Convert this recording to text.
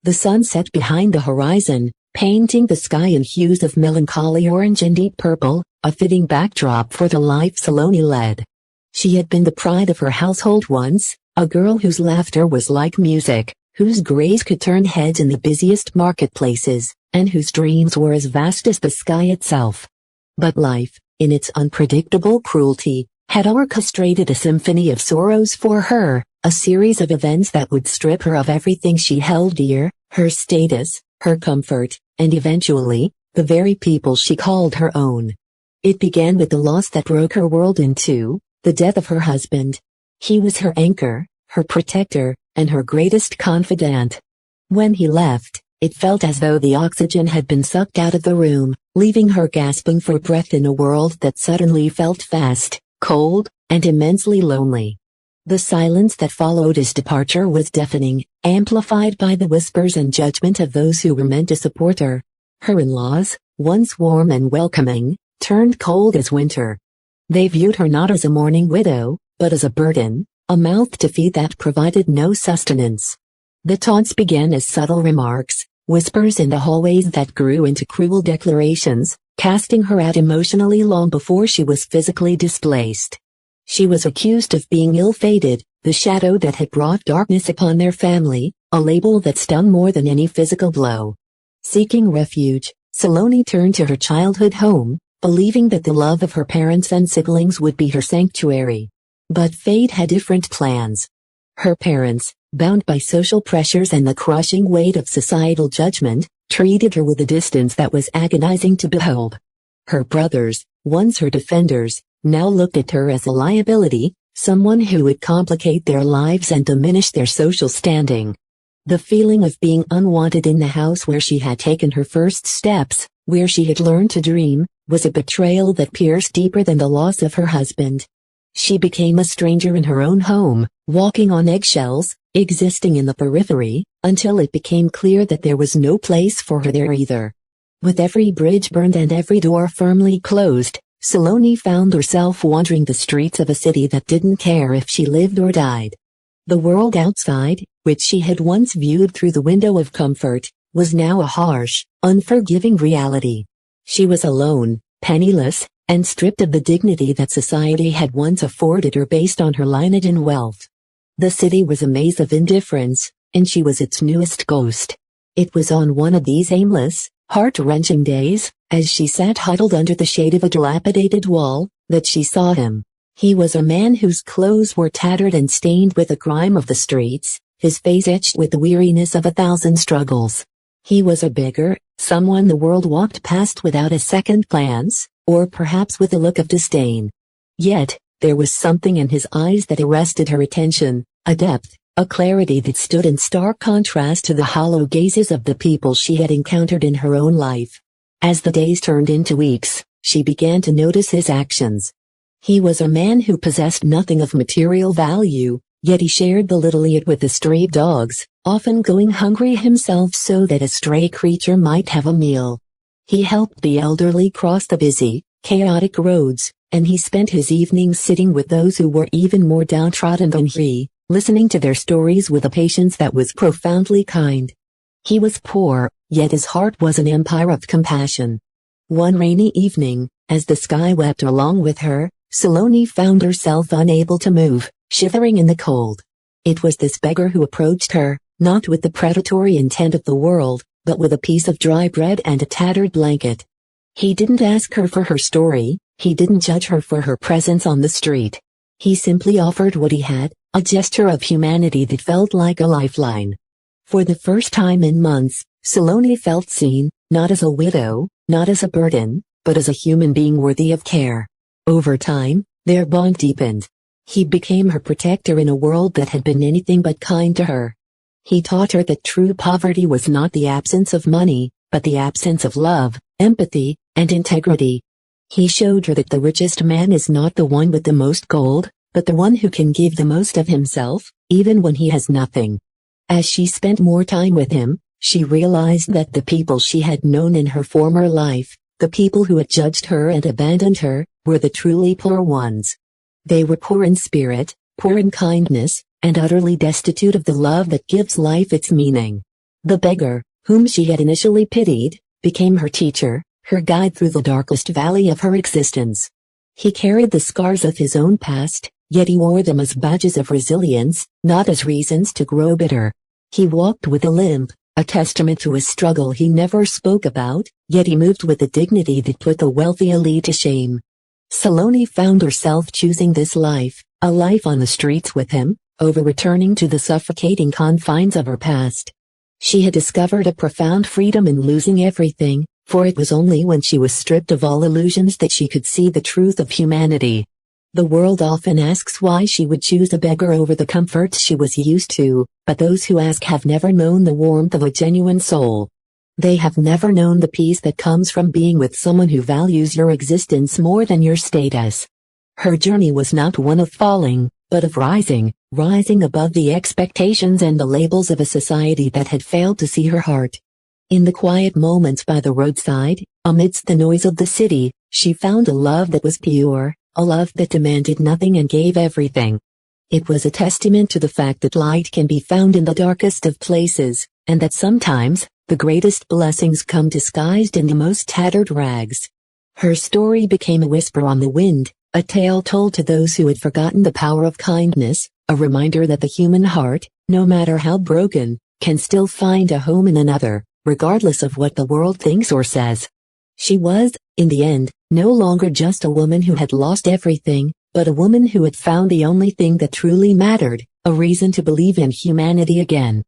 The sun set behind the horizon, painting the sky in hues of melancholy orange and deep purple, a fitting backdrop for the life Saloni led. She had been the pride of her household once, a girl whose laughter was like music, whose grace could turn heads in the busiest marketplaces, and whose dreams were as vast as the sky itself. But life, in its unpredictable cruelty, had orchestrated a symphony of sorrows for her, a series of events that would strip her of everything she held dear, her status, her comfort, and eventually, the very people she called her own. It began with the loss that broke her world in two, the death of her husband. He was her anchor, her protector, and her greatest confidant. When he left, it felt as though the oxygen had been sucked out of the room, leaving her gasping for breath in a world that suddenly felt vast, cold, and immensely lonely. The silence that followed his departure was deafening, amplified by the whispers and judgment of those who were meant to support her. Her in-laws, once warm and welcoming, turned cold as winter. They viewed her not as a mourning widow, but as a burden, a mouth to feed that provided no sustenance. The taunts began as subtle remarks, whispers in the hallways that grew into cruel declarations, casting her out emotionally long before she was physically displaced. She was accused of being ill-fated, the shadow that had brought darkness upon their family, a label that stung more than any physical blow. Seeking refuge, Saloni turned to her childhood home, believing that the love of her parents and siblings would be her sanctuary. But fate had different plans. Her parents, bound by social pressures and the crushing weight of societal judgment, treated her with a distance that was agonizing to behold. Her brothers, once her defenders, now looked at her as a liability, someone who would complicate their lives and diminish their social standing. The feeling of being unwanted in the house where she had taken her first steps, where she had learned to dream, was a betrayal that pierced deeper than the loss of her husband. She became a stranger in her own home, walking on eggshells, existing in the periphery, until it became clear that there was no place for her there either. With every bridge burned and every door firmly closed, Saloni found herself wandering the streets of a city that didn't care if she lived or died. The world outside, which she had once viewed through the window of comfort, was now a harsh, unforgiving reality. She was alone, penniless, and stripped of the dignity that society had once afforded her based on her lineage and wealth. The city was a maze of indifference, and she was its newest ghost. It was on one of these aimless, heart-wrenching days, as she sat huddled under the shade of a dilapidated wall, that she saw him. He was a man whose clothes were tattered and stained with the grime of the streets, his face etched with the weariness of 1,000 struggles. He was a beggar, someone the world walked past without a second glance, or perhaps with a look of disdain. Yet, there was something in his eyes that arrested her attention, a depth, a clarity that stood in stark contrast to the hollow gazes of the people she had encountered in her own life. As the days turned into weeks, she began to notice his actions. He was a man who possessed nothing of material value, yet he shared the little he had with the stray dogs, often going hungry himself so that a stray creature might have a meal. He helped the elderly cross the busy, chaotic roads, and he spent his evenings sitting with those who were even more downtrodden than he, listening to their stories with a patience that was profoundly kind. He was poor, yet his heart was an empire of compassion. One rainy evening, as the sky wept along with her, Saloni found herself unable to move, shivering in the cold. It was this beggar who approached her, not with the predatory intent of the world, but with a piece of dry bread and a tattered blanket. He didn't ask her for her story, he didn't judge her for her presence on the street. He simply offered what he had, a gesture of humanity that felt like a lifeline. For the first time in months, Saloni felt seen, not as a widow, not as a burden, but as a human being worthy of care. Over time, their bond deepened. He became her protector in a world that had been anything but kind to her. He taught her that true poverty was not the absence of money, but the absence of love, empathy, and integrity. He showed her that the richest man is not the one with the most gold, but the one who can give the most of himself, even when he has nothing. As she spent more time with him, she realized that the people she had known in her former life, the people who had judged her and abandoned her, were the truly poor ones. They were poor in spirit, poor in kindness, and utterly destitute of the love that gives life its meaning. The beggar, whom she had initially pitied, became her teacher, her guide through the darkest valley of her existence. He carried the scars of his own past, yet he wore them as badges of resilience, not as reasons to grow bitter. He walked with a limp, a testament to a struggle he never spoke about, yet he moved with a dignity that put the wealthy elite to shame. Saloni found herself choosing this life, a life on the streets with him, over returning to the suffocating confines of her past. She had discovered a profound freedom in losing everything, for it was only when she was stripped of all illusions that she could see the truth of humanity. The world often asks why she would choose a beggar over the comforts she was used to, but those who ask have never known the warmth of a genuine soul. They have never known the peace that comes from being with someone who values your existence more than your status. Her journey was not one of falling, but of rising above the expectations and the labels of a society that had failed to see her heart. In the quiet moments by the roadside, amidst the noise of the city, she found a love that was pure, a love that demanded nothing and gave everything. It was a testament to the fact that light can be found in the darkest of places, and that sometimes, the greatest blessings come disguised in the most tattered rags. Her story became a whisper on the wind, a tale told to those who had forgotten the power of kindness, a reminder that the human heart, no matter how broken, can still find a home in another, regardless of what the world thinks or says. She was, in the end, no longer just a woman who had lost everything, but a woman who had found the only thing that truly mattered, a reason to believe in humanity again.